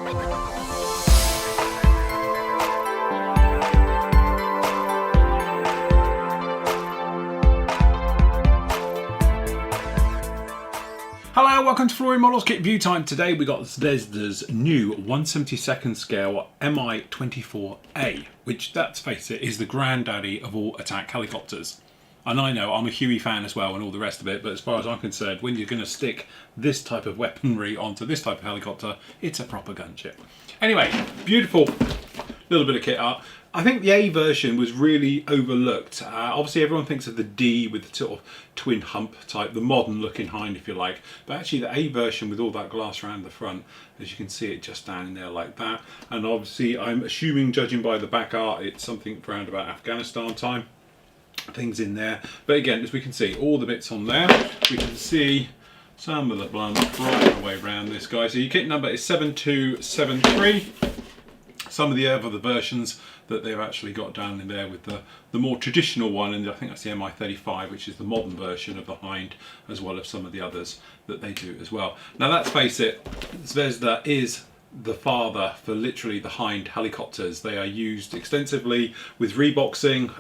Hello, welcome to Flooring Models Kit View Time. Today we got Zvezda's new 1/72 scale MI-24A, which, let's face it, is the granddaddy of all attack helicopters. And I know I'm a Huey fan as well and all the rest of it, but as far as I'm concerned, when you're going to stick this type of weaponry onto this type of helicopter, it's a proper gunship. Anyway, beautiful little bit of kit art. I think the A version was really overlooked. Obviously everyone thinks of the D with the sort of twin hump type, the modern looking Hind if you like, but actually the A version with all that glass around the front, as you can see it just down in there like that. And obviously I'm assuming, judging by the back art, it's something around about Afghanistan time, things in there. But again, as we can see, all the bits on there, we can see some of the blunts right the way around this guy. So your kit number is 7273. Some of the other versions that they've actually got down in there with the more traditional one, and I think that's the MI-35, which is the modern version of the Hind, as well as some of the others that they do as well. Now let's face it, Zvezda is the father for literally the Hind helicopters. They are used extensively with reboxing,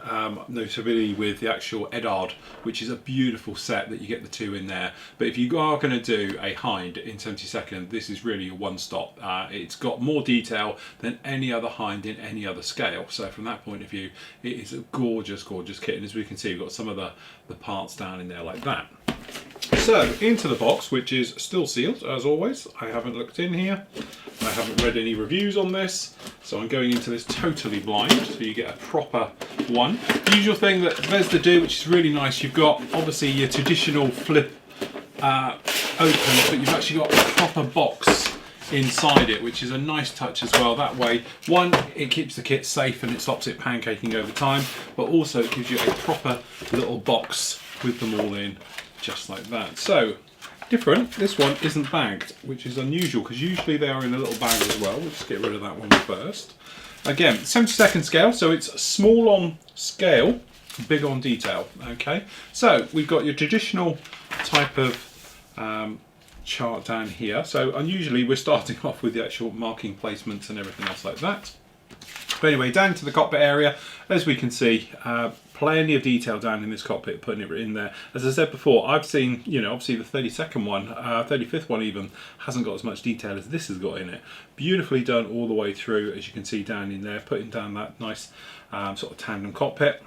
notably with the actual Edard, which is a beautiful set that you get the two in there. But if you are going to do a Hind in 72nd, this is really a one-stop. It's got more detail than any other Hind in any other scale. So from that point of view, it is a gorgeous, gorgeous kit. And as we can see, we've got some of the parts down in there like that. So into the box, which is still sealed as always. I haven't looked in here. I haven't read any reviews on this, so I'm going into this totally blind, so you get a proper one. The usual thing that Zvezda do, which is really nice, you've got obviously your traditional flip open, but you've actually got a proper box inside it, which is a nice touch as well. That way, one, it keeps the kit safe and it stops it pancaking over time, but also it gives you a proper little box with them all in, just like that. So different, this one isn't bagged, which is unusual because usually they are in a little bag as well. We'll just get rid of that one first. Again, 72nd scale, so it's small on scale, big on detail. Okay, so we've got your traditional type of chart down here. So unusually we're starting off with the actual marking placements and everything else like that. But anyway, down to the cockpit area, as we can see, plenty of detail down in this cockpit, putting it in there. As I said before, I've seen, you know, obviously the 32nd one, 35th one even, hasn't got as much detail as this has got in it. Beautifully done all the way through, as you can see down in there, putting down that nice sort of tandem cockpit.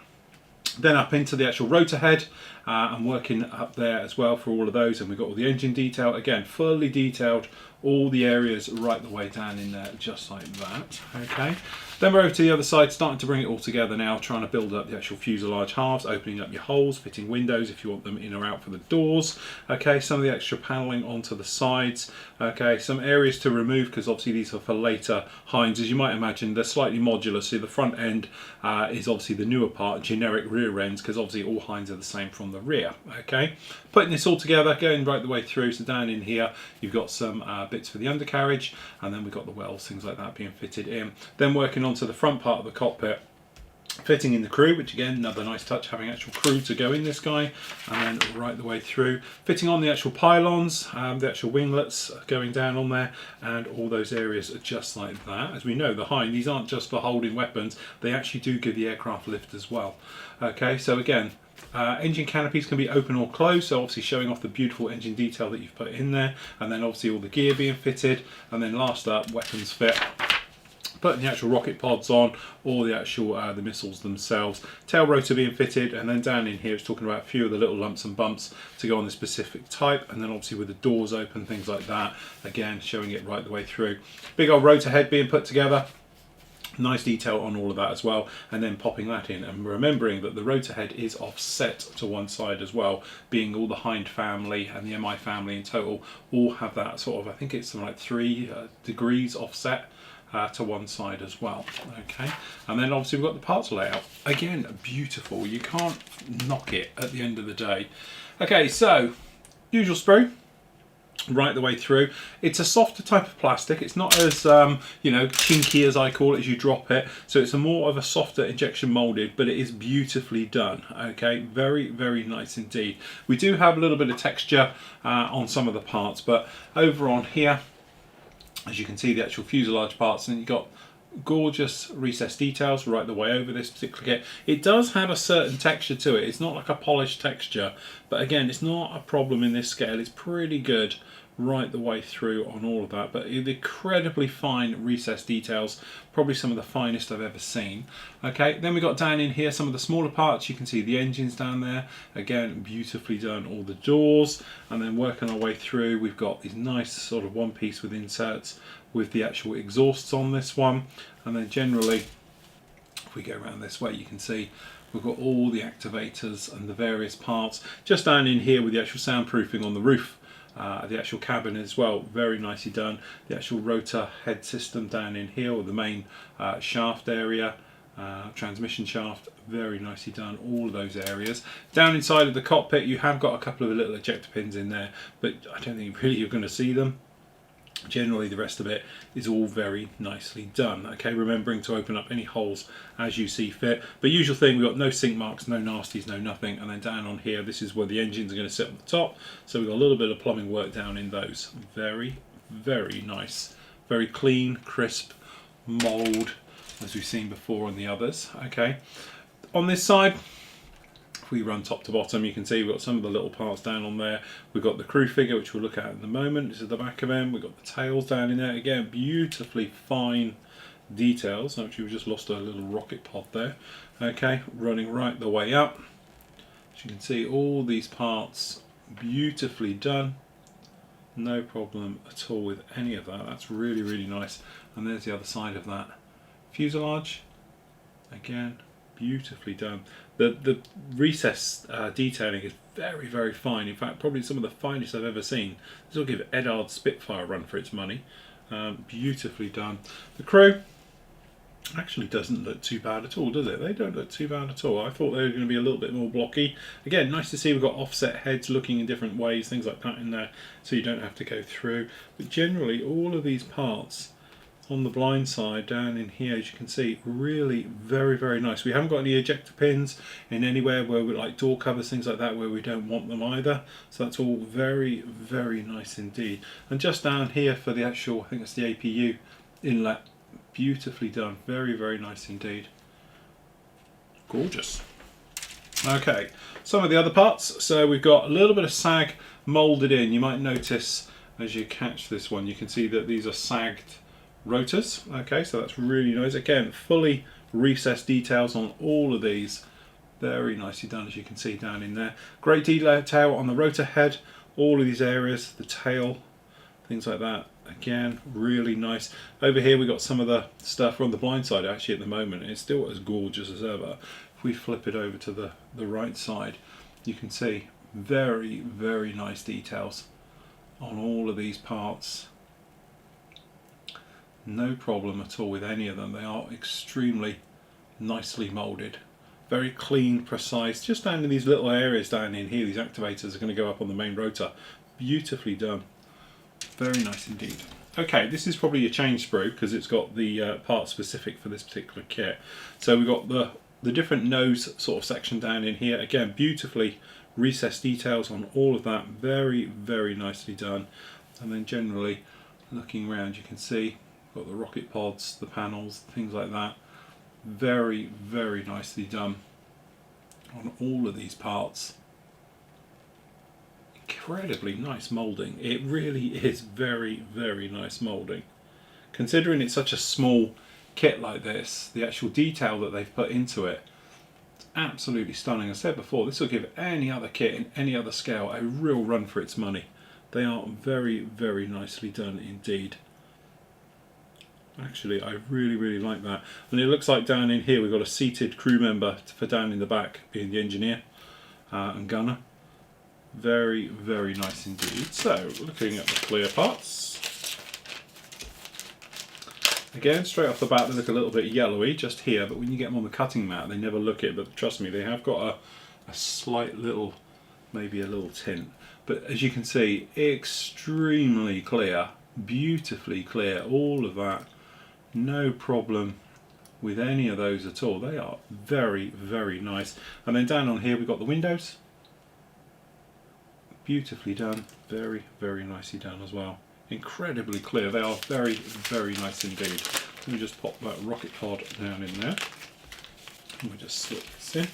Then up into the actual rotor head, and working up there as well for all of those, and we've got all the engine detail, again fully detailed, all the areas right the way down in there, just like that. Okay, then we're over to the other side, starting to bring it all together now, trying to build up the actual fuselage halves, opening up your holes, fitting windows if you want them in or out for the doors. Okay, some of the extra paneling onto the sides. Okay, some areas to remove because obviously these are for later Hinds. As you might imagine, they're slightly modular, so the front end is obviously the newer part, generic rear ends, because obviously all Hinds are the same from the rear. Okay, putting this all together, going right the way through, so down in here you've got some bits for the undercarriage, and then we've got the wells, things like that being fitted in. Then working onto the front part of the cockpit, fitting in the crew, which again, another nice touch, having actual crew to go in this guy, and then right the way through, fitting on the actual pylons, the actual winglets going down on there, and all those areas are just like that. As we know, the Hind, these aren't just for holding weapons, they actually do give the aircraft lift as well. Okay, so again, engine canopies can be open or closed, so obviously showing off the beautiful engine detail that you've put in there, and then obviously all the gear being fitted, and then last up, weapons fit, putting the actual rocket pods on, or the actual the missiles themselves, tail rotor being fitted, and then down in here it's talking about a few of the little lumps and bumps to go on the specific type, and then obviously with the doors open, things like that, again showing it right the way through. Big old rotor head being put together, nice detail on all of that as well, and then popping that in, and remembering that the rotor head is offset to one side as well, being all the Hind family and the MI family in total all have that sort of, I think it's something like 3 degrees offset to one side as well. Okay, and then obviously we've got the parts layout, again beautiful, you can't knock it at the end of the day. Okay, so usual sprue right the way through. It's a softer type of plastic, it's not as you know, chinky as I call it as you drop it, so it's a more of a softer injection molded, but it is beautifully done. Okay, very, very nice indeed. We do have a little bit of texture on some of the parts, but over on here As you can see, the actual fuselage parts, and you've got gorgeous recessed details right the way over this particular kit. It does have a certain texture to it. It's not like a polished texture, but again, it's not a problem in this scale. It's pretty good right the way through on all of that, but incredibly fine recessed details, probably some of the finest I've ever seen. Okay, then we got down in here some of the smaller parts. You can see the engines down there, again beautifully done, all the doors, and then working our way through we've got these nice sort of one piece with inserts with the actual exhausts on this one, and then generally if we go around this way you can see we've got all the activators and the various parts just down in here with the actual soundproofing on the roof. The actual cabin as well, very nicely done. The actual rotor head system down in here, or the main shaft area, transmission shaft, very nicely done, all of those areas. Down inside of the cockpit you have got a couple of little ejector pins in there, but I don't think really you're going to see them. Generally the rest of it is all very nicely done. Okay, remembering to open up any holes as you see fit, but usual thing, we've got no sink marks, no nasties, no nothing. And then down on here, this is where the engines are going to sit on the top, so we've got a little bit of plumbing work down in those. Very nice, very clean, crisp mold as we've seen before on the others. Okay, on this side, we run top to bottom, you can see we've got some of the little parts down on there. We've got the crew figure, which we'll look at in a moment. This is the back of him. We've got the tails down in there. Again, beautifully fine details. Actually, we just lost a little rocket pod there. Okay, running right the way up. As you can see, all these parts beautifully done. No problem at all with any of that. That's really nice. And there's the other side of that fuselage. Again, beautifully done. The recess detailing is very fine. In fact, probably some of the finest I've ever seen. This will give Edard's Spitfire a run for its money. Beautifully done. The crew actually doesn't look too bad at all, does it? They don't look too bad at all. I thought they were going to be a little bit more blocky. Again, nice to see we've got offset heads looking in different ways, things like that in there, so you don't have to go through. But generally, all of these parts on the blind side down in here, as you can see, really very nice. We haven't got any ejector pins in anywhere where we like door covers, things like that, where we don't want them either, so that's all very nice indeed. And just down here for the actual, I think it's the APU inlet, beautifully done, very nice indeed. Gorgeous. Okay, some of the other parts. So we've got a little bit of sag molded in. You might notice as you catch this one, you can see that these are sagged rotors. Okay, so that's really nice. Again, fully recessed details on all of these, very nicely done, as you can see down in there. Great detail on the rotor head, all of these areas, the tail, things like that. Again, really nice. Over here we got some of the stuff. We're on the blind side actually at the moment, and it's still as gorgeous as ever. If we flip it over to the right side, you can see very nice details on all of these parts. No problem at all with any of them. They are extremely nicely molded, very clean, precise. Just down in these little areas down in here, these activators are going to go up on the main rotor. Beautifully done, very nice indeed. Okay, this is probably a change sprue because it's got the part specific for this particular kit. So we've got the different nose sort of section down in here. Again, beautifully recessed details on all of that, very nicely done. And then generally looking around, you can see got the rocket pods, the panels, things like that. Very nicely done on all of these parts. Incredibly nice moulding. It really is very nice moulding. Considering it's such a small kit like this, the actual detail that they've put into it, it's absolutely stunning. As I said before, this will give any other kit in any other scale a real run for its money. They are very nicely done indeed. Actually, I really like that. And it looks like down in here we've got a seated crew member for down in the back being the engineer and gunner. Very nice indeed. So, looking at the clear parts. Again, straight off the bat they look a little bit yellowy just here, but when you get them on the cutting mat they never look it, but trust me, they have got a slight little, maybe a little tint. But as you can see, extremely clear, beautifully clear, all of that. No problem with any of those at all. They are very nice. And then down on here we've got the windows. Beautifully done, very nicely done as well. incredibly clear. They are very, very nice indeed. Let me just pop that rocket pod down in there. And we just slip this in.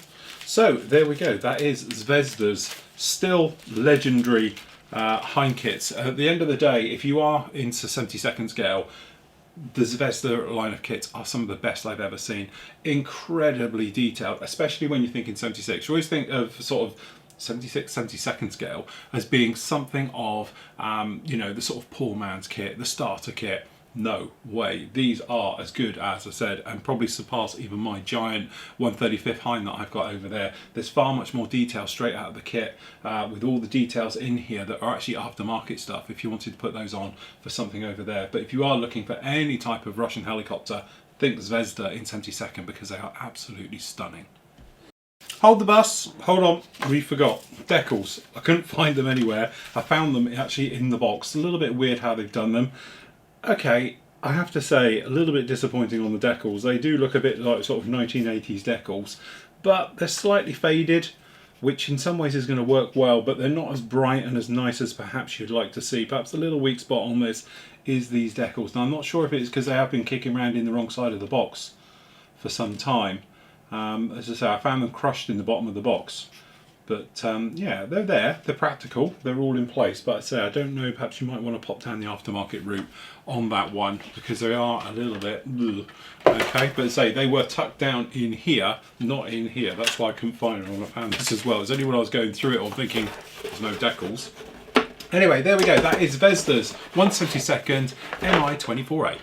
So there we go. That is Zvezda's still legendary Hind kits. At the end of the day, if you are into 72nd scale, the Zvezda line of kits are some of the best I've ever seen. Incredibly detailed, especially when you think in 76. You always think of sort of 76, 72nd scale as being something of, you know, the sort of poor man's kit, the starter kit. No way. These are as good as I said, and probably surpass even my giant 135th Hind that I've got over there. There's far much more detail straight out of the kit, with all the details in here that are actually aftermarket stuff if you wanted to put those on for something over there. But if you are looking for any type of Russian helicopter, think Zvezda in 72nd, because they are absolutely stunning. Hold the bus, hold on, we forgot. Decals. I couldn't find them anywhere. I found them actually in the box. A little bit weird how they've done them. Okay, I have to say, a little bit disappointing on the decals. They do look a bit like sort of 1980s decals, but they're slightly faded, which in some ways is going to work well, but they're not as bright and as nice as perhaps you'd like to see. Perhaps the little weak spot on this is these decals. Now, I'm not sure if it's because they have been kicking around in the wrong side of the box for some time. As I say, I found them crushed in the bottom of the box. But yeah, they're there, they're practical, they're all in place. But I say, I don't know, perhaps you might want to pop down the aftermarket route on that one, because they are a little bit, okay. But say, they were tucked down in here, not in here. That's why I couldn't find them when I found this as well. It's only when I was going through it or thinking there's no decals. Anyway, there we go. That is Zvezda's 172nd MI-24A.